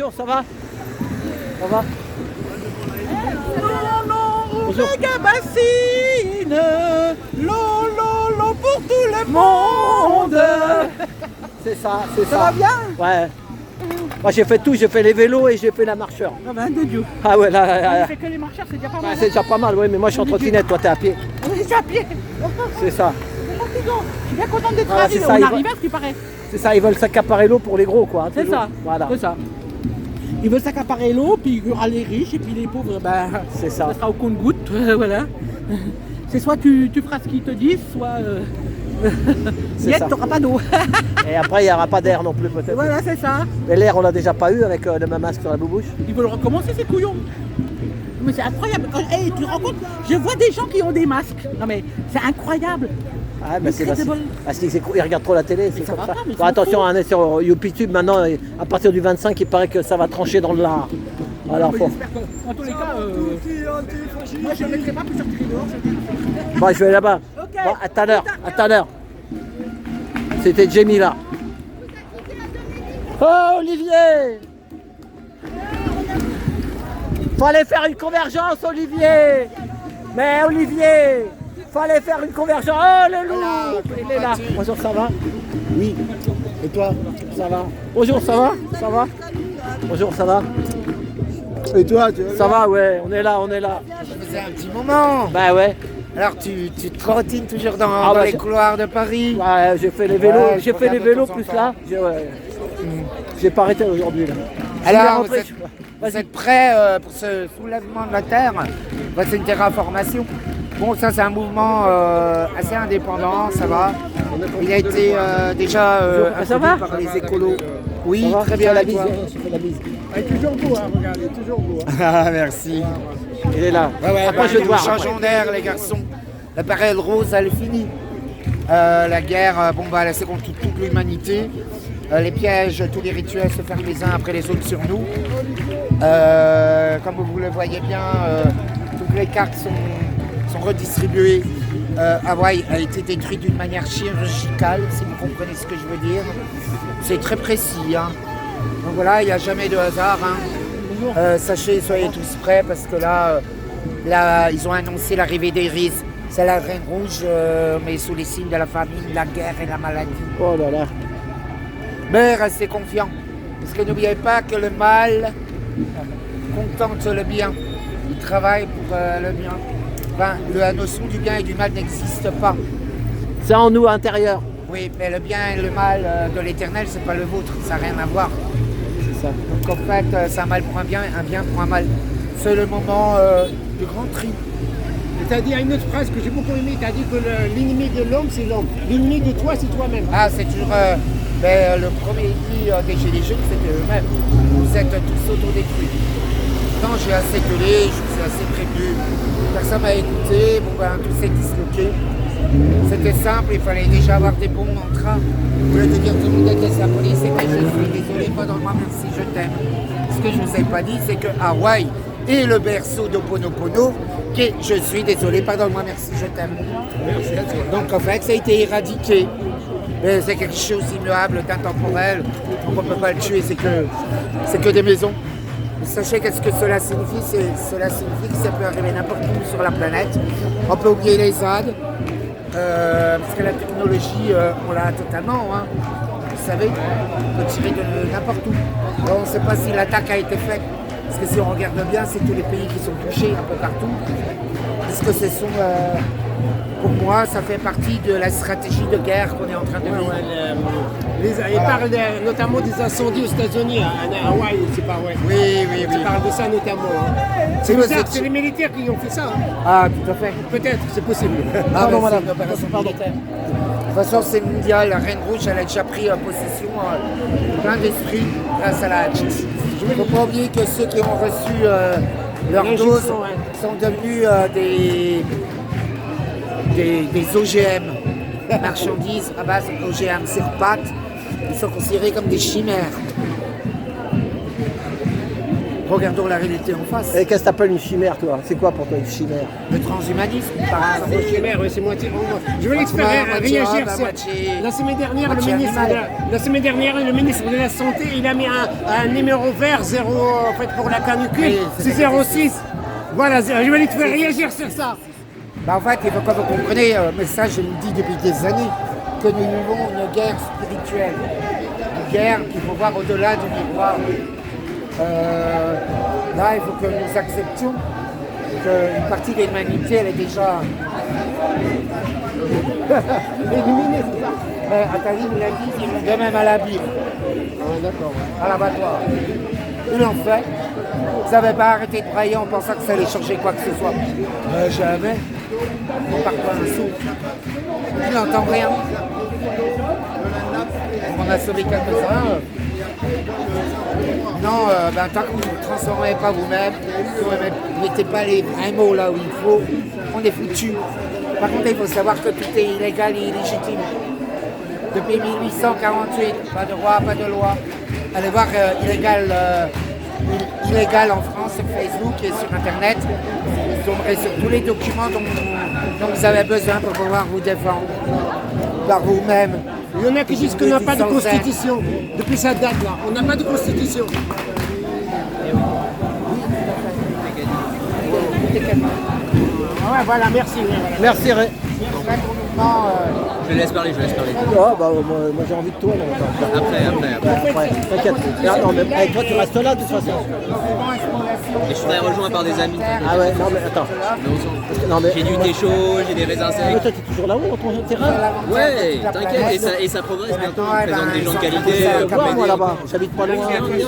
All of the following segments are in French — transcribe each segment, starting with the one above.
bonjour, ça va? Ça va? Bonjour. Méga bassine, l'eau pour tout le monde. C'est ça, c'est ça. Ça va bien? Ouais. Moi j'ai fait tout, j'ai fait les vélos et j'ai fait la marcheur. Ah ben de Dieu. Ah ouais, là. On fait que les marcheurs, c'est déjà pas Bah, mal. c'est déjà pas mal, oui, mais moi je suis en trottinette, toi t'es à pied. On est à pied. C'est ça. Je suis bien contente d'être Voilà, arrivée. c'est ça, On il arrive à ce qui paraît. C'est ça, ils veulent s'accaparer l'eau pour les gros quoi. C'est toujours. ça. Voilà. C'est ça. Ils veulent s'accaparer l'eau, puis il y aura les riches, et puis les pauvres, ben, C'est ça. ça sera au compte-gouttes. Voilà. C'est soit tu feras ce qu'ils te disent, soit C'est ça. tu n'auras pas d'eau. Et après il n'y aura pas d'air non plus peut-être. Voilà, c'est ça. Mais l'air on l'a déjà pas eu avec le même masque sur la boubouche. Ils veulent recommencer ces couillons. Mais c'est incroyable. Hey, tu te rends compte? Je vois des gens qui ont des masques. Non mais c'est incroyable. Ah, mais c'est Incredible. parce qu'ils regardent trop la télé, c'est ça comme va ça. pas, mais ils Bon, s'en attention, foutent. on est sur YouTube maintenant, et à partir du 25, il paraît que ça va trancher dans le lard. Alors, Mais faut... j'espère que, en tous les cas, moi je ne mettrai pas plusieurs cris dehors. Bon, je vais là-bas. Ok. Bon, à tout à l'heure, à tout à l'heure. C'était Jamie là. Oh, Olivier! Fallait faire une convergence, Olivier! Mais Olivier! Fallait faire une convergence. Oh, le loup! Il est là. Bonjour, ça va? Oui. Et toi? Ça va. Bonjour, ça va? Ça va? Bonjour, ça va? Et toi? Tu vas Ça bien? va, ouais, on est là, on est là. Ça faisait un petit moment. Bah ouais. Alors tu trottines toujours dans, Ah dans bah, les j'ai- couloirs de Paris. Ouais, j'ai fait les vélos, Ouais, j'ai je fait les regarde de vélos temps en plus temps. là. J'ai pas arrêté aujourd'hui là. Je Alors, voulais vous rentrer, êtes, je- vous êtes prêts pour ce soulèvement de la Terre? Bah, c'est une terraformation. Bon, ça c'est un mouvement assez indépendant, ça va. Il a été déjà Ça introduit va par les écolos. Oui, Ça va très Je bien. fais la et bise, toi? je fais la bise. Il est toujours beau, hein, regardez, toujours beau. Hein. Ah, merci. Il est là. Ouais, Après je vais te voir. changeons d'air, les garçons. La période rose, elle est finie. La guerre, bon, bah, là, c'est contre toute l'humanité. Les pièges, tous les rituels se ferment les uns après les autres sur nous. Comme vous le voyez bien, toutes les cartes sont redistribuées. Hawaï a été détruit d'une manière chirurgicale, si vous comprenez ce que je veux dire. C'est très précis. Hein. Donc voilà, il n'y a jamais de hasard. Hein. Sachez, soyez tous prêts parce que là, ils ont annoncé l'arrivée d'Iris. C'est la reine rouge, mais sous les signes de la famine, la guerre et la maladie. Oh là là. Mais restez confiants, parce que n'oubliez pas que le mal contente le bien. Il travaille pour le bien. Enfin, la notion du bien et du mal n'existe pas. C'est en nous intérieur. Oui, mais le bien et le mal de l'éternel, c'est pas le vôtre, ça n'a rien à voir. C'est ça. Donc en fait, c'est un mal pour un bien pour un mal. C'est le moment du grand tri. Et t'as dit une autre phrase que j'ai beaucoup aimée, t'as dit que l'ennemi de l'homme, c'est l'homme. L'ennemi de toi, c'est toi-même. Ah, c'est toujours le premier dit des Gilets jaunes, c'était eux-mêmes. Vous êtes tous autodétruits. Non, j'ai assez gueulé, je suis assez prévenu. Personne m'a écouté, bon ben tout s'est disloqué. C'était simple, il fallait déjà avoir des bons mantras. Au lieu de dire tout le monde déteste la police, c'était je suis désolé, pas dans le moi, merci, je t'aime. Ce que je ne vous ai pas dit, c'est que Hawaï est le berceau d'Ho'oponopono, qui est je suis désolé, pas dans le moi, merci, je t'aime. Donc en fait, ça a été éradiqué. Mais c'est quelque chose d'immuable, d'intemporel, donc on ne peut pas le tuer, c'est que des maisons. Sachez qu'est-ce que cela signifie, cela signifie que ça peut arriver n'importe où sur la planète. On peut oublier les ZAD, parce que la technologie, on l'a totalement, hein. Vous savez, on peut tirer de n'importe où. Alors, on ne sait pas si l'attaque a été faite, parce que si on regarde bien, c'est tous les pays qui sont touchés un peu partout. Parce que ce sont, pour moi, ça fait partie de la stratégie de guerre qu'on est en train de vivre. Il parle notamment des incendies aux États-Unis, à Hawaï, c'est pas vrai. Oui. Il parle de ça notamment. Hein. C'est bizarre, c'est les militaires qui ont fait ça. Hein. Ah, tout à fait. Peut-être, c'est possible. Pardon, madame. Une opération militaire. De toute façon, c'est mondial. La Reine Rouge, elle a déjà pris possession plein d'esprit grâce à la Hatch. Il ne faut pas oublier que ceux qui ont reçu leur dose sont devenus des OGM, marchandises à base d'OGM, c'est pâtes. Ils sont considérés comme des chimères. Regardons la réalité en face. Et qu'est-ce que t'appelles une chimère, toi? C'est quoi pour toi une chimère? Le transhumanisme, par exemple. Les chimères, oui, c'est moitié. Je vais Moitié homme, moitié réagir. homme, moitié- La semaine dernière, moitié animal. la semaine dernière, le ministre de la Santé, il a mis un numéro vert, 0 en fait, pour la canicule. Oui, c'est c'était 06. Voilà, je vais te faire réagir sur ça. Bah, en fait, il faut que vous compreniez, mais ça je le dis depuis des années, que nous vivons une guerre spirituelle. Une guerre qu'il faut voir au-delà du miroir. Là, il faut que nous acceptions qu'une partie de l'humanité, elle est déjà éliminée, c'est ça. Mais Attali nous l'a dit, de même à la Bible. D'accord, à l'abattoir. Ils l'ont fait. Ils n'avaient pas arrêté de brailler en pensant que ça allait changer quoi que ce soit. Jamais. On part pas un sou. Il n'entend rien. On a sauvé quelques-uns. Non, tant que vous ne transformez pas vous-même, vous ne mettez pas les vrais mots là où il faut, on est foutu. Par contre, il faut savoir que tout est illégal et illégitime. Depuis 1848, pas de roi, pas de loi. Allez voir illégal en France sur Facebook et sur Internet. Vous tomberez sur tous les documents dont vous avez besoin pour pouvoir vous défendre par vous-même. Il y en a qui disent qu'on n'a pas de constitution. Depuis cette date-là, on n'a pas de constitution. Ah ouais, voilà, merci. Ouais, voilà. Merci, Ray. Je laisse parler. Ah, bah, moi j'ai envie de toi. Non, Après. ouais, t'inquiète. Non, mais hey, toi tu restes là de toute façon. Et je serai rejoint par des amis. Ah ouais, non mais attends. Non, mais, J'ai du thé chaud, j'ai des raisins mais secs. toi t'es toujours là-haut dans ton terrain? Ouais, t'inquiète, et ça progresse bientôt. On présente des gens de qualité. Je te vois moi là-bas, j'habite pas loin. Viens.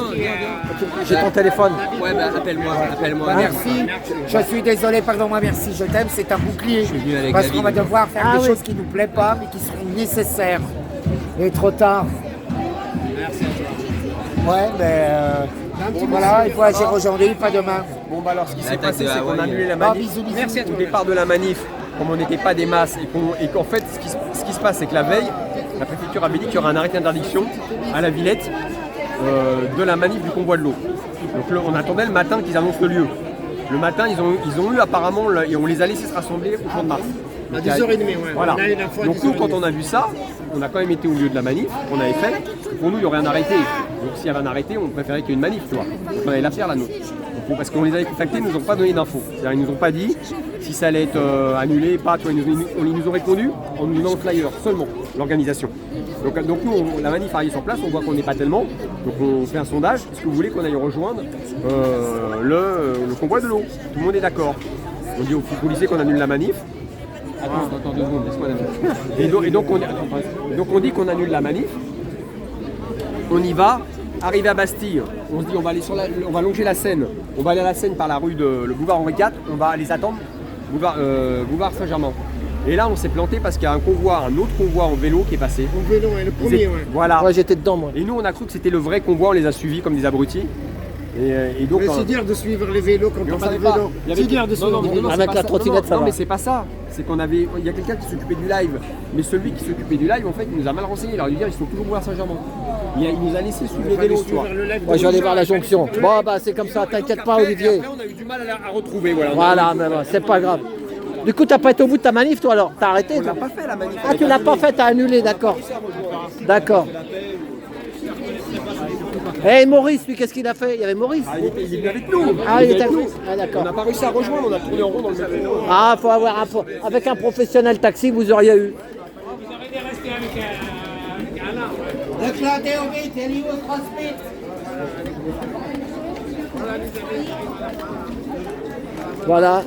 J'ai ton téléphone. Ouais, bah appelle-moi. Merci. Je suis désolé, pardon-moi, merci. Je t'aime, c'est un bouclier. venu avec Parce David. qu'on va devoir faire Ah des oui. choses qui ne nous plaisent pas, mais qui seront nécessaires. Et trop tard. Merci à toi. Ouais, mais voilà, il faut agir aujourd'hui, pas demain. Bon bah alors ce qui s'est L'attaque passé de c'est qu'on a Hawaï. annulé la Ah, manif. bisous, bisous. Au départ de la manif, comme on n'était pas des masses et qu'en fait ce qui se passe c'est que la veille, la préfecture avait dit qu'il y aurait un arrêté d'interdiction à la Villette de la manif du convoi de l'eau. Donc on attendait le matin qu'ils annoncent le lieu. Le matin ils ont eu apparemment, et on les a laissés se rassembler au Champ de Mars. À 10h30, ouais. Voilà. On a eu la fois à Donc nous 10h30. quand on a vu ça, on a quand même été au lieu de la manif, on avait fait, parce que pour nous il y aurait un arrêté. Donc s'il y avait un arrêté, on préférait qu'il y ait une manif, tu vois. Donc on allait la faire la nôtre. Donc, parce qu'on les avait contactés, ils nous ont pas donné d'infos. C'est-à-dire ils nous ont pas dit si ça allait être annulé, pas, tu vois, ils nous ont répondu en nous donnant le flyer seulement, l'organisation. Donc nous, la manif arrive sur place, on voit qu'on n'est pas tellement, donc on fait un sondage, est-ce que vous voulez qu'on aille rejoindre le convoi de l'eau? Tout le monde est d'accord. On dit aux policiers qu'on annule la manif. Attends 2 secondes, laisse-moi la et donc on dit qu'on annule la manif. On y va, arrivé à Bastille, on se dit on va aller on va longer la Seine. On va aller à la Seine par la rue le boulevard Henri IV, on va les attendre, boulevard Saint-Germain. Et là on s'est planté parce qu'il y a un autre convoi en vélo qui est passé. Au vélo, ouais, le premier, ouais. Voilà. Ouais, j'étais dedans moi. Et nous on a cru que c'était le vrai convoi, on les a suivis comme des abrutis. Et donc Mais c'est dur de suivre les vélos quand mais on on n'a pas savait de pas. vélo. Il y avait- C'est dur de suivre Non, les non, vélos. non, c'est Avec pas la ça. trottinette, ça Non, va. mais c'est pas ça. C'est qu'il y a quelqu'un qui s'occupait du live. Mais celui qui s'occupait du live, en fait, il nous a mal renseigné. Il aurait dû dire, ils sont toujours boulevard Saint-Germain. Il nous a laissé suivre les vélos, tu vois. Moi je vais aller voir la jonction. Bon bah c'est comme ça, t'inquiète pas Olivier. Après, on a eu du mal à retrouver. Voilà. Voilà, mais bon, c'est pas grave. Du coup t'as pas été au bout de ta manif toi alors? T'as arrêté On toi? l'a pas fait la manif. Ah tu l'as pas fait, t'as annulé, d'accord. D'accord. Hey Maurice, lui qu'est-ce qu'il a fait? Il y avait Maurice. Ah, il est avec nous. Ah il était avec nous. nous. Ah d'accord. On n'a pas réussi à rejoindre, on a tourné en rond dans le métro. Ah faut avoir avec un professionnel taxi vous auriez eu. Voilà.